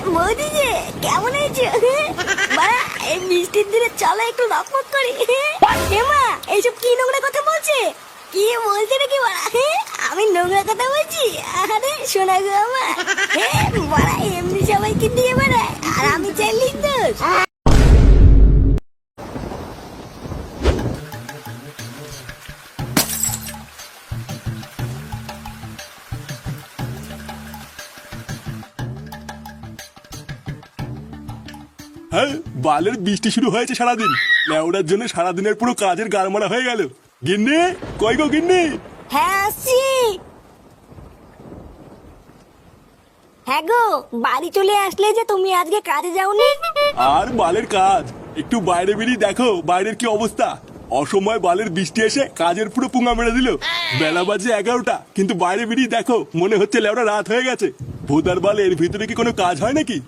বৌদি যে কেমন আছো? বাড়া এই বৃষ্টির দিনে চলো একটু লকমক করি। এমা এইসব কি নোংরা কথা বলছে? কি বলছে নাকি বাড়া? আমি নোংরা কথা বলছি? আরে শোনা গো আমার, বাড়া এমনি সবাইকে দিয়ে বেড়ায় আর আমি চাইলেই দোষ। হ্যাঁ, বালের বৃষ্টি শুরু হয়েছে সারাদিন। লেওড়ার জন্য সারাদিনের পুরো কাজের গাড়মারা হয়ে গেল। গিন্নি, কই গো গিন্নি? হ্যাঁ আসছি। হ্যাঁ গো, বাড়ি চলে আসলে যে তুমি আজকে কাজে যাওনি? আর বালের কাজ, একটু বাইরে বেরিয়ে দেখো বাইরের কি অবস্থা। অসময় বালের বৃষ্টি এসে কাজের পুরো পুঙ্গা মেরে দিল। বেলা বাজে 11টা, কিন্তু বাইরে বেরিয়ে দেখো মনে হচ্ছে লেওড়া রাত হয়ে গেছে। ভোদার বাল, এর ভিতরে কি কোনো কাজ হয় নাকি?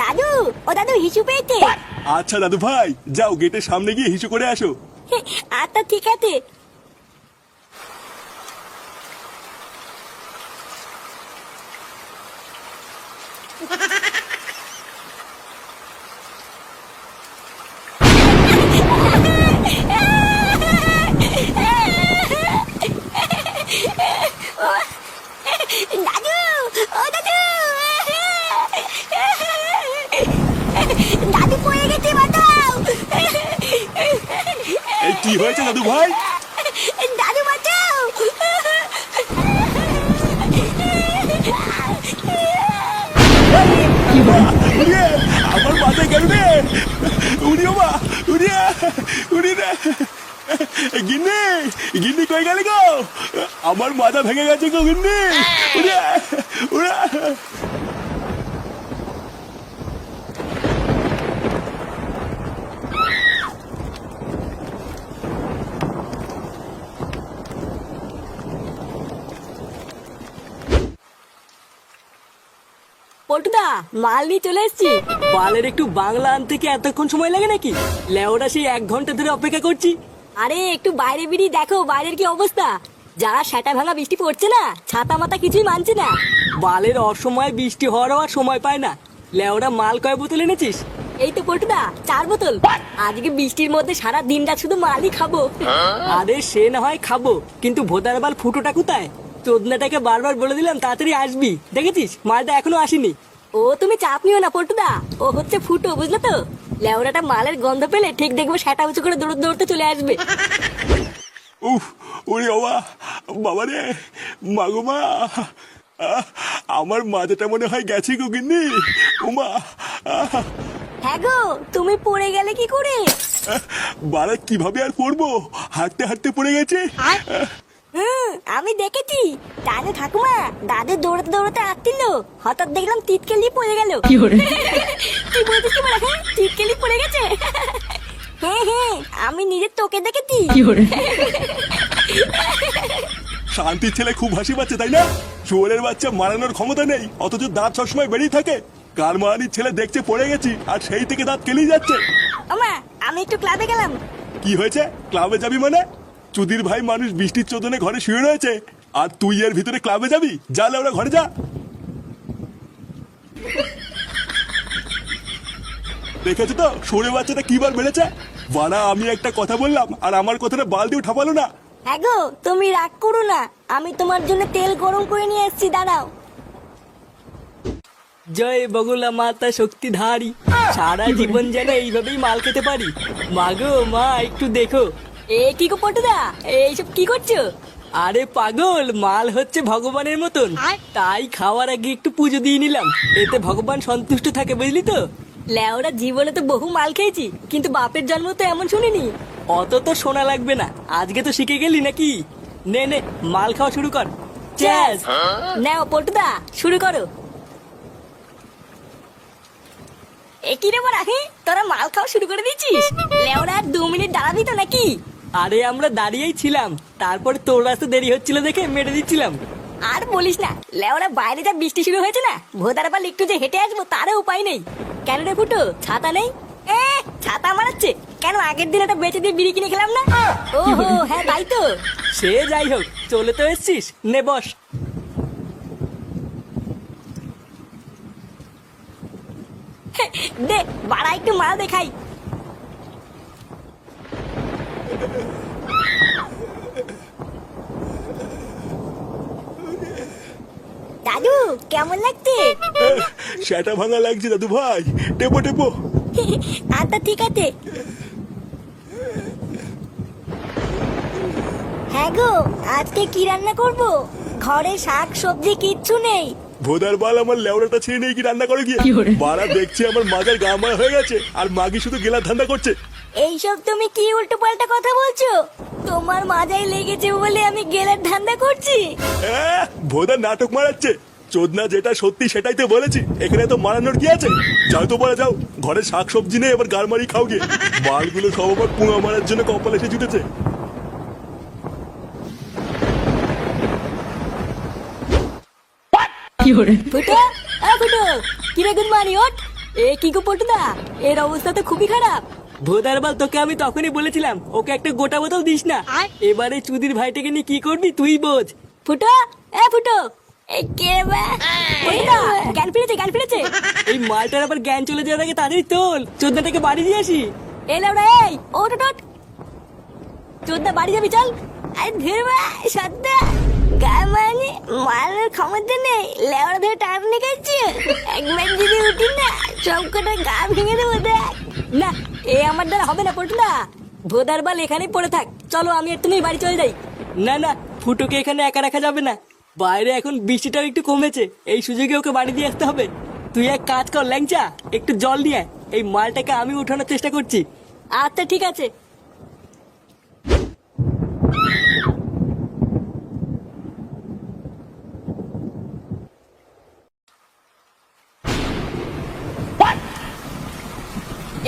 দাদু, ও দাদু হিসু পেয়েছে। আচ্ছা দাদু ভাই, যাও গেটের সামনে গিয়ে হিসু করে আসো। আচ্ছা ঠিক আছে। দাদু, ও দাদু, দাদু পড়ে গেছে, বাঁচাও। এই কি হয়েছে দাদু ভাই? দাদু বাঁচাও। উড়িয়ে, আমার মাথায় গেল রে। উড়িও মা, উড়িয়ে, উড়িয়ে রে। গিন্নি, গিন্নি কই গেলে গো? আমার মাথা ভেঙে গেছে গো গিন্নি। উড়িয়ে, উড়া। পল্টুদা, মাল নিয়ে চলে এসছি। বালের একটু বাংলা আনতে কি এতক্ষণ সময় লাগে নাকি? লেওরা সেই 1 ঘন্টা ধরে অপেক্ষা করছি। আরে একটু বাইরে বেরিয়ে দেখো বাইরের কি অবস্থা। যারা সেটা ভাঙা বৃষ্টি পড়ছে না, ছাতা মাতা কিছুই মানছে না। বালের অসময়ে বৃষ্টি হওয়ারও আর সময় পায় না। লেওরা মাল কয় বোতল এনেছিস? এই তো পল্টুদা, 4 বোতল। আজকে বৃষ্টির মধ্যে সারা দিনটা শুধু মালই খাবো। আরে সে না হয় খাবো, কিন্তু ভোদার বাল ফুটোটা কোথায়? চোদনাটাকে বারবার বলে দিলাম তাড়াতাড়ি আসবি, দেখেছিস মালটা এখনো আসেনি। ও তুমি চাপ নিও না পল্টুদা, ও হচ্ছে ফুটো, বুঝলে তো? লেওরাটা মালের গন্ধ পেলে ঠিক দেখবো সেটা উঁচু করে দৌড়তে দৌড়তে চলে আসবে। উফ, ওরে বাবা, বাবা রে, মাগো মা, আমার মাথাটা মনে হয় গেছে গো গিন্নি। উমা, হ্যাঁ গো, তুমি পড়ে গেলে কি করে? বাড়া কিভাবে আর পড়বো, হাঁটতে হাঁটতে পড়ে গেছে। আমি দেখেছি। জানো ঠাকুমা, দাদু দৌড়াতে দৌড়াতে আসছিল, হঠাৎ দেখলাম টিটকেলি পড়ে গেল। কি বলছিস কি বলা? হ্যাঁ, টিটকেলি পড়ে গেছে। হ্যাঁ হ্যাঁ, আমি নিজের চোখে দেখেছি। শান্তির ছেলে খুব হাসি পাচ্ছে তাই না? শুয়োরের বাচ্চা মারানোর ক্ষমতা নেই, অথচ দাঁত সবসময় বেরিয়ে থাকে। কার মারানির ছেলে দেখছে পড়ে গেছি, আর সেই থেকে দাঁত কেলিয়ে যাচ্ছে। আমা, আমি একটু ক্লাবে গেলাম। কি হয়েছে? ক্লাবে যাবি মানে? চুদির ভাই মানুষ বৃষ্টির চোদনে ঘরে শুয়ে রয়েছে, আর তুই এর ভিতরে ক্লাবে যাবি? যা ওরা ঘরে যা। দেখেছো তো সরে বাচ্চাটা কিবার বেড়েছে? বাড়া, আমি একটা কথা বললাম আর আমার কথাটা বালতিও ঠাপালো না। হ্যাঁ গো, তুমি রাগ করো না, আমি তোমার জন্য তেল গরম করে নিয়ে এসেছি, দাঁড়াও। জয় বগুলা মাতা শক্তিধারী, সারা জীবন যেন এইভাবেই মাল খেতে পারি। মাগো মা, একটু দেখো। এ কি গো পটুদা, এইসব কি করছো? আরে পাগল, মাল হচ্ছে ভগবানের মতন, তাই খাওয়ার আগে একটু পুজো দিয়ে নিলাম, এতে ভগবান সন্তুষ্ট থাকে, বুঝলি তো? লেওরা জীবনে তো বহু মাল খেয়েছি, কিন্তু বাপের জন্ম তো এমন শুনিনি। অত তো শোনা লাগবে না, আজকে তো শিখে গেলি নাকি? নে নে, মাল খাওয়া শুরু কর। চ্যাস। নাও পটুদা, শুরু করো। এ কি রে বড়া, তোরা মাল খাওয়া শুরু করে দিয়েছিস? লেওরা আর 2 মিনিট দাঁড়াবি তো নাকি? আরে আমরা দাঁড়িয়েই ছিলাম, তারপরে তোর রাস্তা দেরি হচ্ছিল দেখে মেরে দিচ্ছিলাম। আর বলিস না, লেওরা বাইরে যা বৃষ্টি শুরু হয়েছে না, ভোদার বাল একটু যে হেঁটে আসবো তারও উপায় নেই। কেন রে ফুটো, ছাতা নেই? ছাতা মারাচ্ছে কেন? আগের দিন একটা বেঁচে দিয়ে বিড়ি কিনে খেলাম না? ওহো হ্যাঁ, তাই তো। সে যাই হোক, চলে তো এসছিস, নে বস। দে বাড়া একটু মারা দেখাই। দাদু কেমন লাগছে? সেটা ভাঙা লাগছে দাদু ভাই, টেপো টেপো। আচ্ছা ঠিক আছে। হ্যাঁ গো, আজকে কি রান্না করব? ঘরে শাক সবজি কিচ্ছু নেই। ভোদার বাল আমার লেওড়াটা ছেড়ে নিয়ে কি রান্না করে গিয়ে বাড়া দেখছি আমার মাজার গা মারা হয়ে গেছে, আর মাগি শুধু গেলার ধান্দা করছে। এইসব তুমি কি উল্টো পাল্টা কথা বলছো? তোমার মাজায় লেগেছে বলে আমি গেলার ধান্দা করছি? ভোদার নাটক মারাচ্ছে। চোদনা যেটা সত্যি সেটাই তো বলেছি, এখানে তো মারানোর কি আছে? যাও তো বলে যাও, ঘরে শাক সবজি নেই, এবার গাড়মারি খাও গিয়ে। বালগুলো সব আবার পুঙা মারার জন্য কপালে এসে জুটেছে। ফুটো, ফুটো, কি রে গুড মর্নিং ওঠ। এ কি গো পটুদা, এর অবস্থা তো খুবই খারাপ। ভোদার বাল তোকে আমি তখনই বলেছিলাম ওকে একটা গোটা বোতল দিস না। এবারে চুদির ভাইটাকে নিয়ে কি করবি তুই বোঝ। ফুটো, ফুটো, এই কে বা? পটুদা, জ্ঞান ফিরেছে। এই মালটার আবার জ্ঞান চলে যাওয়ার আগে তাড়াতাড়ি তোল, চোদনাটাকে বাড়ি দিয়ে আসি। এলাও রে, এই ওঠ ওঠ। চোদ্দা বাড়ি যাবি চল। আরে ধীর বা সদ্দা, গায়ে মানে মারার ক্ষমতা নেই, লেওড়া ধরে টান নিকাচ্ছি। একবার যদি উঠি না সব কটা গা ভেঙে দেবো দেখ। না, এ আমার দ্বারা হবে না পটুদা। ভোদার বাল এখানেই পড়ে থাক, চলো আমি আর তুমি বাড়ি চলে যাই। না না, ফুটোকে এখানে একা রাখা যাবে না। বাইরে এখন বৃষ্টিটাও একটু কমেছে, এই সুযোগে ওকে বাড়ি দিয়ে আসতে হবে। তুই এক কাজ কর ল্যাংচা, একটু জল নিয়ে আয়। এই মালটাকে আমি উঠানোর চেষ্টা করছি। আচ্ছা ঠিক আছে।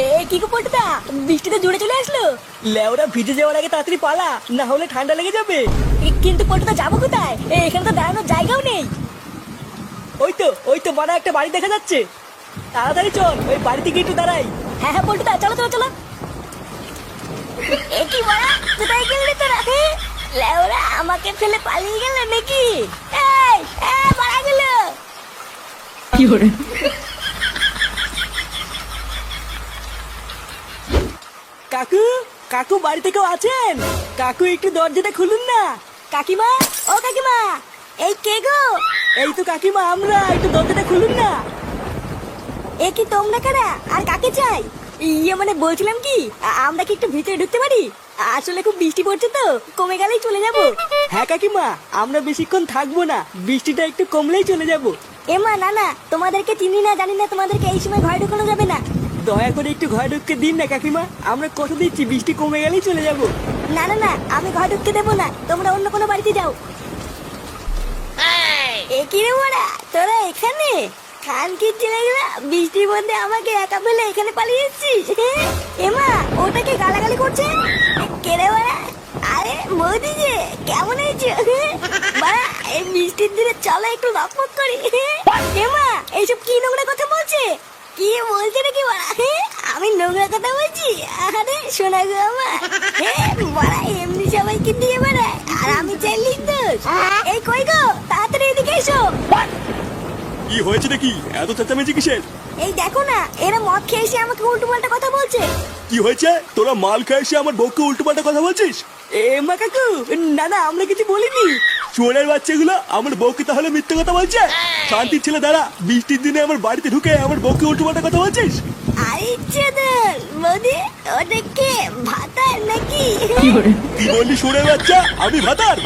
এ কি গো পটুদা, বৃষ্টিতে জুড়ে চলে আসলো। লেওরা ভিজে যাওয়ার আগে তাড়াতাড়ি পালা, না হলে ঠান্ডা লেগে যাবে। কিন্তু পটুদা যাবো কোথায়? এখানে তো দাঁড়ানোর জায়গাও নেই। ওই তো বড় একটা বাড়ি দেখা যাচ্ছে, তাড়াতাড়ি চল ওই বাড়িতে গিয়ে একটু দাঁড়াই। হ্যাঁ হ্যাঁ পটুদা, চলো চলো চলো। এ কি বড়া, কোথায় গেলি তোরা? লেওরা আমাকে ফেলে পালিয়ে গেল নাকি? এই মারা গেল। কি করে? কাকু, কাকু বাড়িতে কেউ আছেন? কাকু একটু দরজাটা খুলুন না। কাকিমা, ও কাকিমা, এই কে গো? এই তো কাকিমা আমরা, একটু দরজাটা খুলুন না। এ কি তোমরা কারা, আর কাকে চাই? ইয়ে মানে বলছিলাম কি, আমরা কি একটু ভিতরে ঢুকতে পারি? আসলে খুব বৃষ্টি পড়ছে তো, কমে গেলেই চলে যাব। হ্যাঁ কাকিমা, আমরা বেশিক্ষণ থাকবো না, বৃষ্টিটা একটু কমলেই চলে যাব। এমা না না, তোমাদেরকে চিনি না জানি না, তোমাদেরকে এই সময় ঘরে ঢুকানো যাবে না। দয়া করে একটু ঘরে ঢুকতে দিন না কাকিমা, আমরা কথা দিচ্ছি বৃষ্টি কমে গেলেই চলে যাব। না না না, আমি ঘরে ঢুকতে দেবো না, তোমরা অন্য কোনো বাড়িতে যাও। এ কি রে বড়া, তোরা এখানে? খান কি ছেলেগুলা বৃষ্টির মধ্যে আমাকে একা ফেলে এখানে পালিয়ে এসেছিস? এমা, ওটাকে গালাগালি করছে কে রে বড়া? আরে বৌদি যে, কেমন হয়েছে? বাড়া, এই বৃষ্টির দিনে চলো একটু লকপক করি। এমা, এইসব কি নোংরা কথা বলছে? কি বলছে নাকি বড়া? আমি নোংরা কথা বলছি? আরে শোনা গো আমার, বড়া এমনি সবাইকে দিয়ে বেড়ায়, আর আমি চাইলি দোষ। এই কই গো, তাড়াতাড়ি এদিকে এসো। কি হয়েছে নাকি, এত চেঁচামেচি কিসের? এই দেখো না, এরা মদ খেয়ে এসে আমাকে উল্টো পাল্টা কথা বলছে। কি হয়েছে? তোরা মাল খেয়ে এসে আমার বউকে উল্টো পাল্টা কথা বলছিস? মা কাকু, না না আমরা কিছু বলিনি। চোরের বাচ্চাগুলো আমার বউকে তাহলে মিথ্যে কথা বলছে? শান্তির ছেলে দাঁড়া, বৃষ্টির দিনে আমার বাড়িতে ঢুকে আমার বউকে উল্টো পাল্টা কথা বলছিস? আরে চেদন বৌদি, ওটা কে, ভাতার নাকি? কি বললি চোরের বাচ্চা? আমি ভাতার?